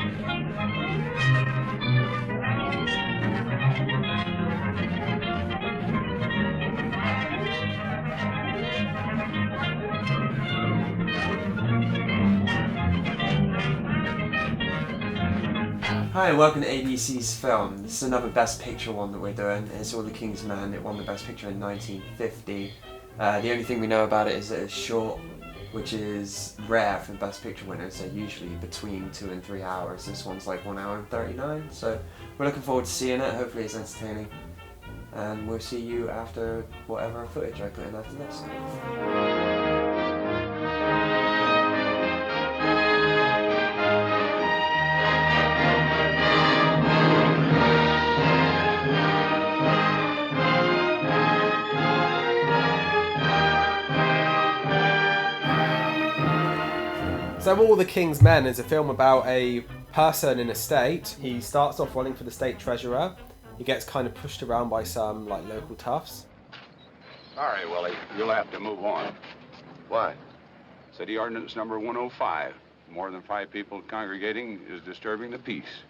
Hi and welcome to ABC's Film. This is another Best Picture one that we're doing. It's All the King's Men. It won the Best Picture in 1950. The only thing we know about it is that it's short, which is rare for Best Picture winners. They're usually between 2 and 3 hours. This one's like 1 hour and 39. So we're looking forward to seeing it. Hopefully it's entertaining. And we'll see you after whatever footage I put in after this. So All the King's Men is a film about a person in a state. He starts off running for the state treasurer. He gets kind of pushed around by some local toughs. Sorry, Willie. You'll have to move on. Why? City Ordinance number 105. More than 5 people congregating is disturbing the peace.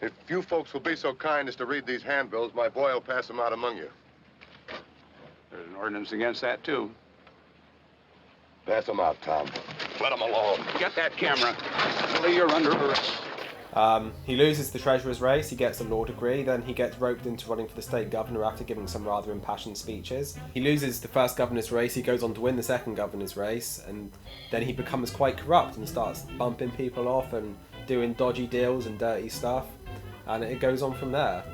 If you folks will be so kind as to read these handbills, my boy will pass them out among you. There's an ordinance against that, too. Pass them out, Tom. Let them alone. Get that camera. Willie, you're under arrest. He loses the treasurer's race, he gets a law degree, then he gets roped into running for the state governor after giving some rather impassioned speeches. He loses the first governor's race, he goes on to win the second governor's race, and then he becomes quite corrupt and starts bumping people off and doing dodgy deals and dirty stuff, and it goes on from there.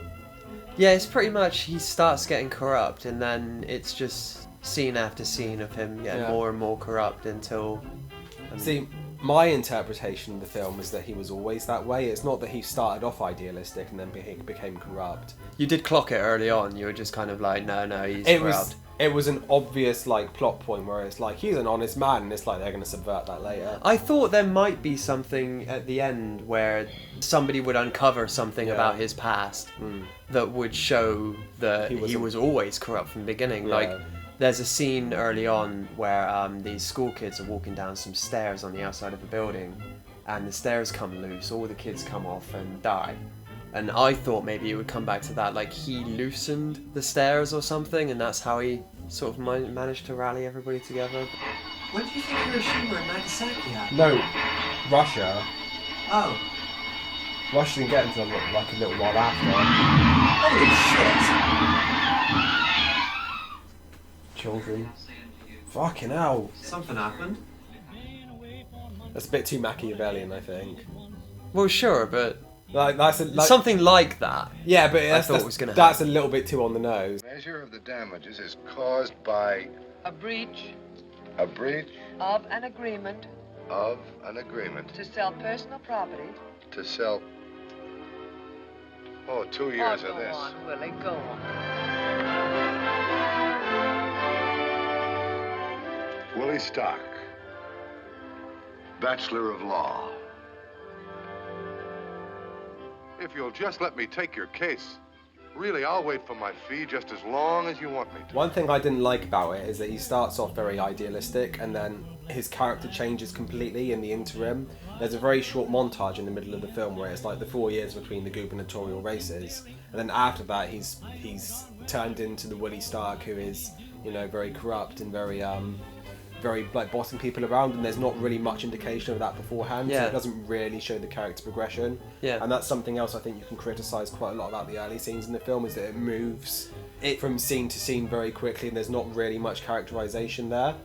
Yeah, it's pretty much he starts getting corrupt and then it's just scene after scene of him getting more and more corrupt until... See, my interpretation of the film is that he was always that way. It's not that he started off idealistic and then became corrupt. You did clock it early on. You were just kind of like, no, he's corrupt. It was an obvious plot point where it's like he's an honest man, and it's like they're going to subvert that later. I thought there might be something at the end where somebody would uncover something about his past that would show that he was always corrupt from the beginning. Yeah. Like, there's a scene early on where these school kids are walking down some stairs on the outside of a building, and the stairs come loose, all the kids come off and die. And I thought maybe it would come back to that, like he loosened the stairs or something, and that's how he sort of managed to rally everybody together. When do you think Hiroshima and Nagasaki happened? No, Russia. Oh. Russia didn't get until like a little while after. Holy shit! Children. Fucking hell. Something happened. That's a bit too Machiavellian, I think. Well, sure, but something like that. Yeah, but I thought it was gonna that's happen. a little bit too on the nose. Measure of the damages is caused by A breach a breach of an agreement of an agreement to sell personal property. to sell. Oh, 2 years of this. Go on, Willie, go on. Willie Stark, Bachelor of Law. If you'll just let me take your case, really, I'll wait for my fee just as long as you want me to. One thing I didn't like about it is that he starts off very idealistic and then his character changes completely in the interim. There's a very short montage in the middle of the film where it's like the 4 years between the gubernatorial races, and then after that he's turned into the Willie Stark who is, very corrupt and very bossing people around, and there's not really much indication of that beforehand, so it doesn't really show the character progression. And that's something else I think you can criticise quite a lot about the early scenes in the film, is that it moves from scene to scene very quickly and there's not really much characterisation there.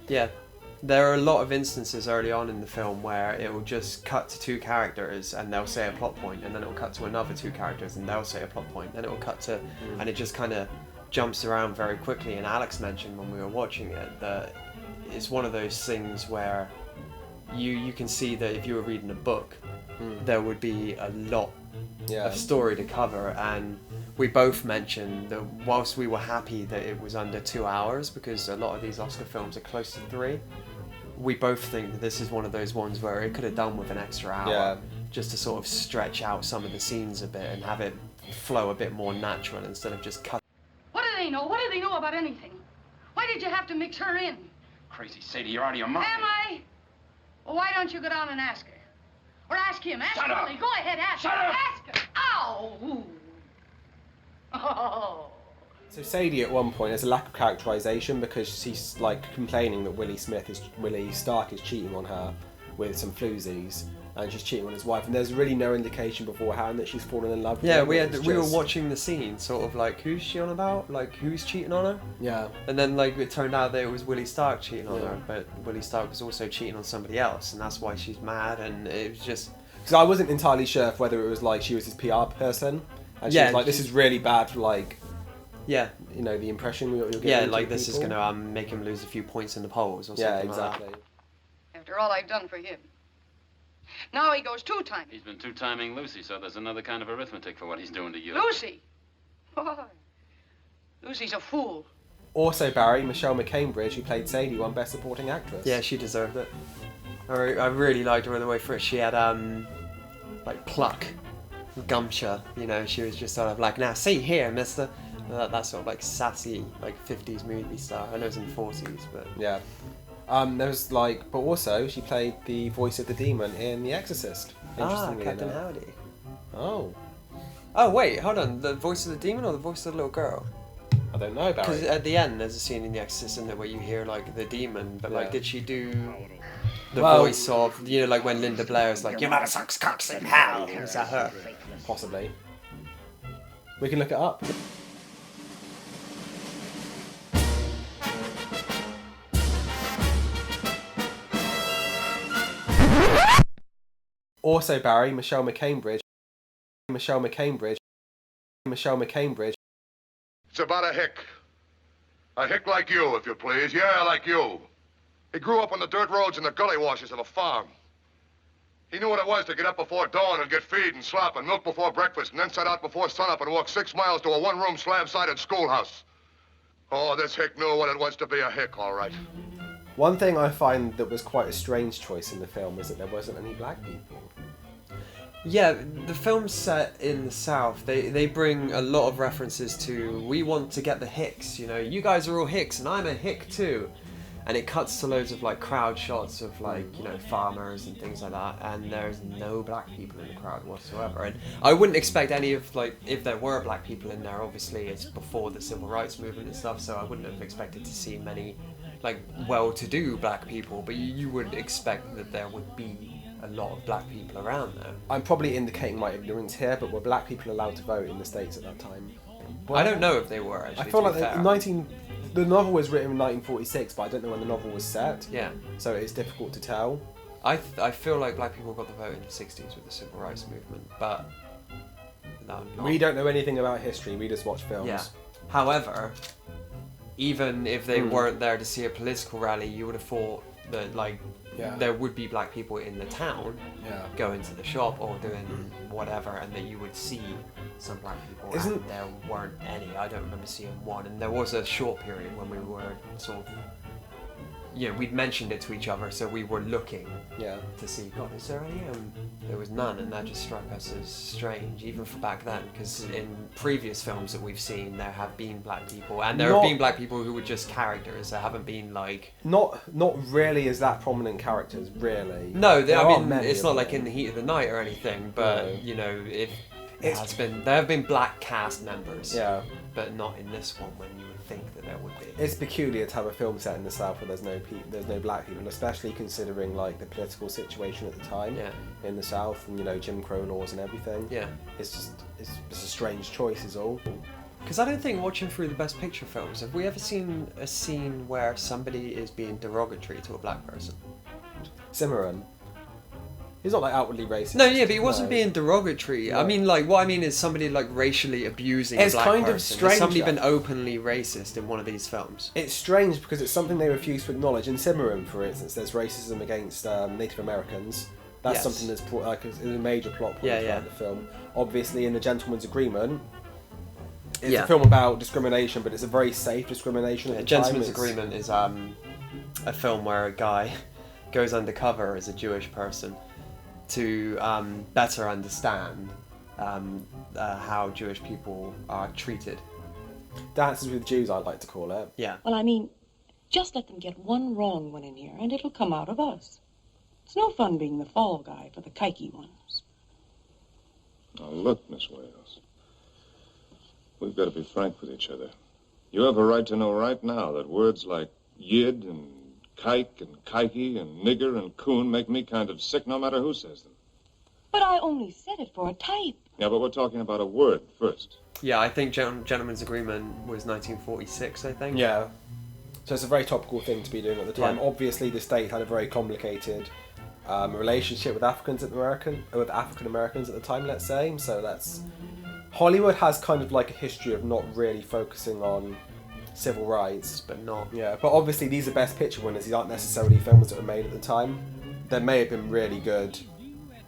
There are a lot of instances early on in the film where it will just cut to 2 characters and they'll say a plot point, and then it will cut to another 2 characters and they'll say a plot point, then it will cut to and it just kind of jumps around very quickly. And Alex mentioned when we were watching it that it's one of those things where you can see that if you were reading a book, there would be a lot of story to cover, and we both mentioned that whilst we were happy that it was under 2 hours, because a lot of these Oscar films are close to 3, we both think that this is one of those ones where it could have done with an extra hour just to sort of stretch out some of the scenes a bit and have it flow a bit more natural instead of just cut. What do they know? What do they know about anything? Why did you have to mix her in? Crazy Sadie, you're out of your mind. Am I? Well, why don't you go down and ask her? Or ask him. Ask Shut up. Willie. Go ahead, ask Shut him. up. Ask him. Ow! Ooh. Oh. So Sadie at one point, there's a lack of characterization because she's like complaining that Willie Stark is cheating on her with some floozies, and she's cheating on his wife, and there's really no indication beforehand that she's fallen in love with Yeah, him. we were watching the scene, sort of like, who's she on about? Like, who's cheating on her? Yeah. And then, like, it turned out that it was Willie Stark cheating on her, but Willie Stark was also cheating on somebody else, and that's why she's mad, and it was just... Because I wasn't entirely sure if whether it was like she was his PR person, and she was like, this is really bad for like... Yeah. You know, the impression you're getting. Yeah, into like this is people. going to make him lose a few points in the polls or something Yeah, like exactly. that. After all I've done for him. Now he goes two-timing. He's been two-timing Lucy, so there's another kind of arithmetic for what he's doing to you. Lucy? Why? Lucy's a fool. Also, Barry, Michelle McCambridge, who played Sadie, won Best Supporting Actress. Yeah, she deserved it. I really liked her the way for it. She had, like, pluck, gumption, you know, she was just sort of like, now see here, mister. That sort of like sassy, like 50s movie star. I know it was in the 40s, but... Yeah. There was like, but also she played the voice of the demon in The Exorcist. Interestingly Captain enough. Howdy. Oh. Oh wait, hold on. The voice of the demon or the voice of the little girl? I don't know, Because Barry. at the end there's a scene in The Exorcist, isn't there, where you hear like the demon, but like Yeah. did she do the Well- voice of, you know, like when Linda Blair's like, your mother sucks cocks in hell? Is that her? Possibly. We can look it up. Also, Barry, Michelle McCambridge. It's about a hick. A hick like you, if you please. Yeah, like you. He grew up on the dirt roads and the gully washes of a farm. He knew what it was to get up before dawn and get feed and slop and milk before breakfast and then set out before sunup and walk 6 miles to a one-room slab-sided schoolhouse. Oh, this hick knew what it was to be a hick, all right. One thing I find that was quite a strange choice in the film is that there wasn't any black people. Yeah, the film's set in the South. They bring a lot of references to, we want to get the Hicks, you know, you guys are all Hicks and I'm a Hick too. And it cuts to loads of like crowd shots of like, you know, farmers and things like that, and there's no black people in the crowd whatsoever. And I wouldn't expect any of, like, if there were black people in there, obviously it's before the civil rights movement and stuff, so I wouldn't have expected to see many like well-to-do black people, but you would expect that there would be a lot of black people around there. I'm probably indicating my ignorance here, but were black people allowed to vote in the States at that time? I don't know if they were, actually. I feel to like be fair. the novel was written in 1946, but I don't know when the novel was set. Yeah. So it's difficult to tell. I feel like black people got the vote in the 60s with the civil rights movement, but no, not. We don't know anything about history, we just watch films. Yeah. However, even if they weren't there to see a political rally, you would have thought that like there would be black people in the town going to the shop or doing whatever, and that you would see some black people. And there weren't any. I don't remember seeing one, and there was a short period when we were sort of, you know, we'd mentioned it to each other, so we were looking to see, God, is there any? There was none, and that just struck us as strange, even for back then, because in previous films that we've seen, there have been black people, and there have been black people who were just characters. There haven't been like not really as that prominent characters, really. No, There I are mean many it's of not them. like In the Heat of the Night or anything, but you know, there have been black cast members, but not in this one when you would think that there would be. It's peculiar to have a film set in the South where there's no black people, especially considering like the political situation at the time in the South, and you know, Jim Crow laws and everything. Yeah, it's a strange choice, is all. Because I don't think, watching through the Best Picture films, have we ever seen a scene where somebody is being derogatory to a black person? Cimarron. He's not like outwardly racist. No, yeah, but he wasn't being derogatory. No. I mean, like, what I mean is somebody like racially abusing a black person. It's kind of strange. Has somebody been openly racist in one of these films? It's strange because it's something they refuse to acknowledge. In Cimarron, for instance, there's racism against Native Americans. That's something that's is a major plot point throughout the film. Obviously, in The Gentleman's Agreement, it's a film about discrimination, but it's a very safe discrimination at the time. Gentleman's Agreement is a film where a guy goes undercover as a Jewish person to better understand how Jewish people are treated. Dances with Jews, I'd like to call it. Yeah. Well, I mean, just let them get one wrong one in here, and it'll come out of us. It's no fun being the fall guy for the kikey ones. Now look, Miss Wales. We've got to be frank with each other. You have a right to know right now that words like yid and kike and kikey and nigger and coon make me kind of sick no matter who says them. But I only said it for a type. Yeah, but we're talking about a word first. Yeah, I think Gentleman's Agreement was 1946, I think. Yeah. So it's a very topical thing to be doing at the time. Yeah. Obviously, the state had a very complicated relationship with African Americans at the time, let's say. So that's... Hollywood has kind of like a history of not really focusing on civil rights. But not. Yeah, but obviously these are Best Picture winners. These aren't necessarily films that were made at the time. There may have been really good...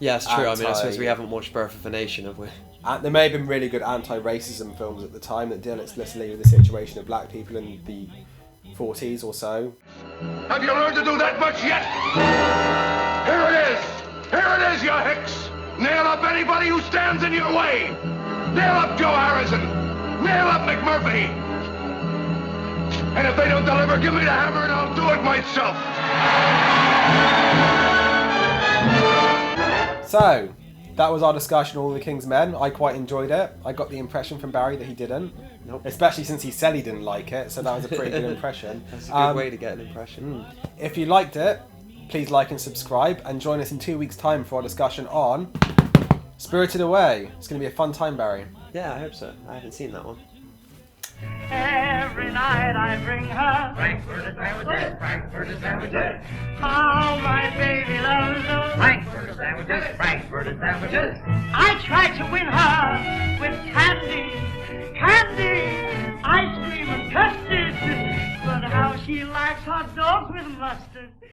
Yeah, it's true. I mean, I suppose we haven't watched Birth of a Nation, have we? There may have been really good anti-racism films at the time that deal explicitly with the situation of black people in the 40s or so. Have you learned to do that much yet? Here it is! Here it is, you hicks! Nail up anybody who stands in your way! Nail up Joe Harrison! Nail up McMurphy! And if they don't deliver, give me the hammer and I'll do it myself! So, that was our discussion on All the King's Men. I quite enjoyed it. I got the impression from Barry that he didn't. Nope. Especially since he said he didn't like it, so that was a pretty good impression. That's a good way to get an impression. If you liked it, please like and subscribe, and join us in 2 weeks' time for our discussion on Spirited Away. It's going to be a fun time, Barry. Yeah, I hope so. I haven't seen that one. Every night I bring her Frankfurter sandwiches, Frankfurter sandwiches. Oh, my baby loves those Frankfurter sandwiches, Frankfurter sandwiches. I try to win her with candy, ice cream and custard. But how she likes hot dogs with mustard.